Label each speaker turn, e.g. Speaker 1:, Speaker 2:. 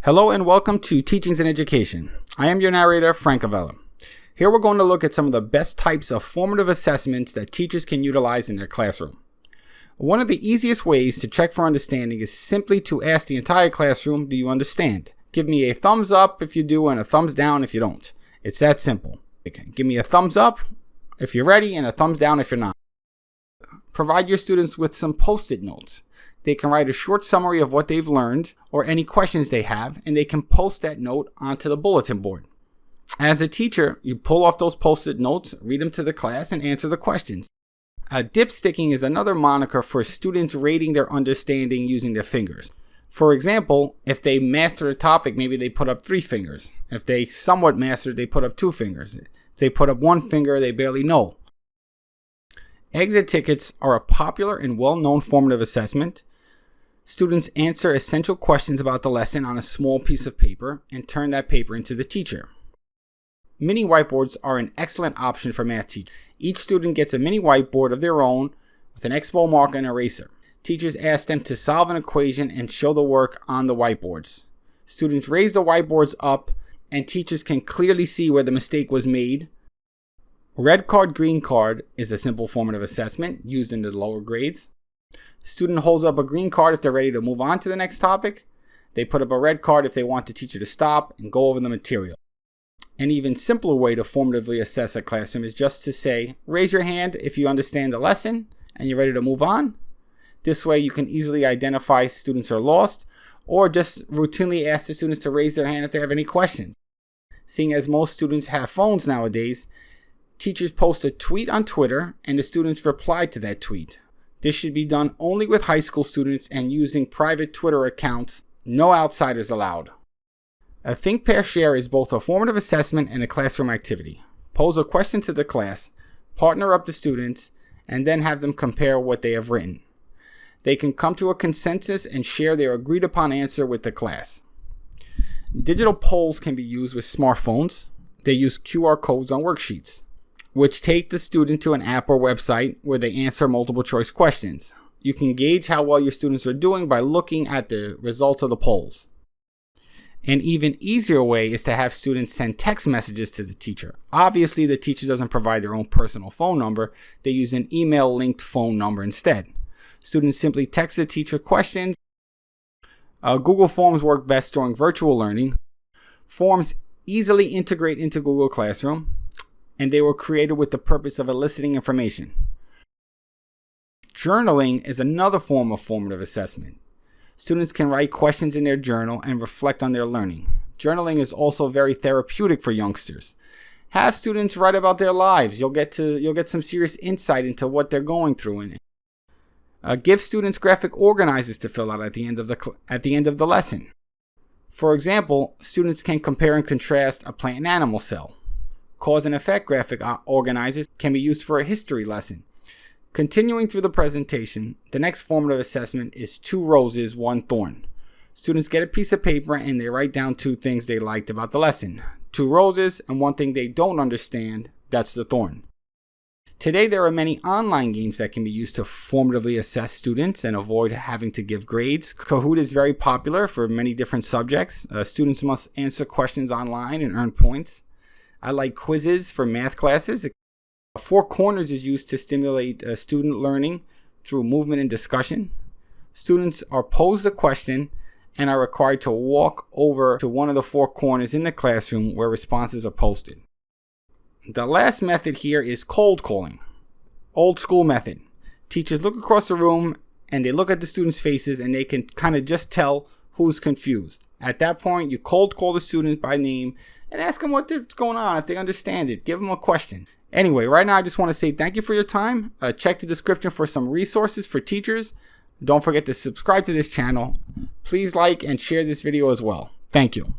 Speaker 1: Hello and welcome to Teachings in Education. I am your narrator, Frank Avella. Here we're going to look at some of the best types of formative assessments that teachers can utilize in their classroom. One of the easiest ways to check for understanding is simply to ask the entire classroom, do you understand? Give me a thumbs up if you do and a thumbs down if you don't. It's that simple. Give me a thumbs up if you're ready and a thumbs down if you're not. Provide your students with some post-it notes. They can write a short summary of what they've learned or any questions they have, and they can post that note onto the bulletin board. As a teacher, you pull off those post-it notes, read them to the class, and answer the questions. Dipsticking is another moniker for students rating their understanding using their fingers. For example, if they master a topic, maybe they put up 3 fingers. If they somewhat mastered, they put up 2 fingers. If they put up 1 finger, they barely know. Exit tickets are a popular and well-known formative assessment. Students answer essential questions about the lesson on a small piece of paper and turn that paper into the teacher. Mini whiteboards are an excellent option for math teachers. Each student gets a mini whiteboard of their own with an expo marker and eraser. Teachers ask them to solve an equation and show the work on the whiteboards. Students raise the whiteboards up and teachers can clearly see where the mistake was made. Red card, green card is a simple formative assessment used in the lower grades. Student holds up a green card if they're ready to move on to the next topic. They put up a red card if they want the teacher to stop and go over the material. An even simpler way to formatively assess a classroom is just to say, raise your hand if you understand the lesson and you're ready to move on. This way you can easily identify students are lost, or just routinely ask the students to raise their hand if they have any questions. Seeing as most students have phones nowadays, teachers post a tweet on Twitter and the students reply to that tweet. This should be done only with high school students and using private Twitter accounts. No outsiders allowed. A Think, Pair, Share is both a formative assessment and a classroom activity. Pose a question to the class, partner up the students, and then have them compare what they have written. They can come to a consensus and share their agreed upon answer with the class. Digital polls can be used with smartphones. They use QR codes on worksheets, which take the student to an app or website where they answer multiple choice questions. You can gauge how well your students are doing by looking at the results of the polls. An even easier way is to have students send text messages to the teacher. Obviously, the teacher doesn't provide their own personal phone number. They use an email-linked phone number instead. Students simply text the teacher questions. Google Forms work best during virtual learning. Forms easily integrate into Google Classroom, and they were created with the purpose of eliciting information. Journaling is another form of formative assessment. Students can write questions in their journal and reflect on their learning. Journaling is also very therapeutic for youngsters. Have students write about their lives. You'll get some serious insight into what they're going through. Give students graphic organizers to fill out at the end of the lesson. For example, students can compare and contrast a plant and animal cell. Cause and effect graphic organizers can be used for a history lesson. Continuing through the presentation, the next formative assessment is 2 roses, 1 thorn. Students get a piece of paper and they write down 2 things they liked about the lesson. 2 roses and 1 thing they don't understand, that's the thorn. Today there are many online games that can be used to formatively assess students and avoid having to give grades. Kahoot is very popular for many different subjects. Students must answer questions online and earn points. I like quizzes for math classes. 4 corners is used to stimulate student learning through movement and discussion. Students are posed a question and are required to walk over to one of the 4 corners in the classroom where responses are posted. The last method here is cold calling. Old school method. Teachers look across the room and they look at the students' faces and they can kind of just tell who's confused. At that point, you cold call the student by name and ask them what's going on, if they understand it. Give them a question. Anyway, right now I just want to say thank you for your time. Check the description for some resources for teachers. Don't forget to subscribe to this channel. Please like and share this video as well. Thank you.